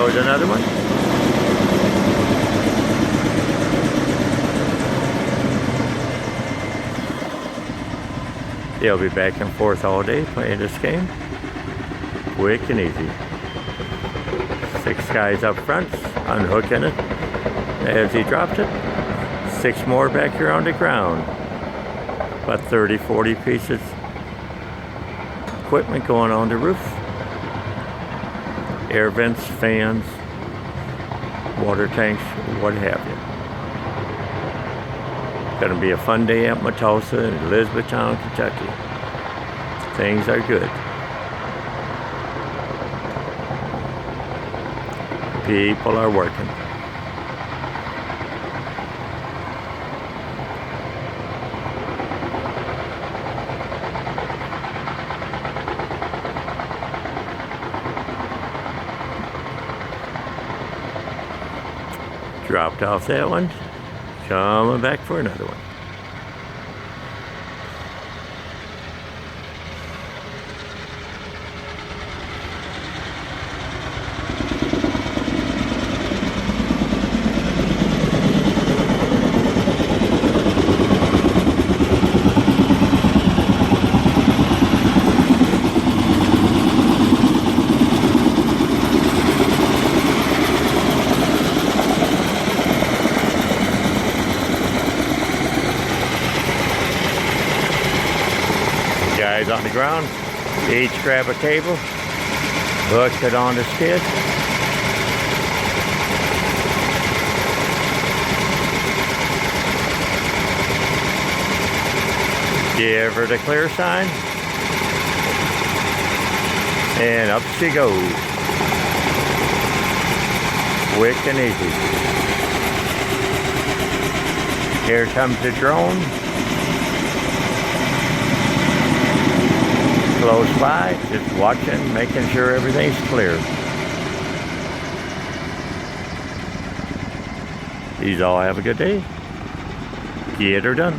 goes another one. They'll be back and forth all day playing this game. Quick and easy. 6 guys up front, unhooking it as he dropped it. 6 more back here on the ground. About 30, 40 pieces equipment going on the roof. Air vents, fans, water tanks, what have you. Going to be a fun day at Matalsa in Elizabethtown, Kentucky. Things are good. People are working. Dropped off that one. Coming back for another one. Guys on the ground, each grab a table, hook it on the skid. Give her the clear sign, and up she goes. Quick and easy. Here comes the drone. Close by, just watching, making sure everything's clear. These all have a good day. Get her done.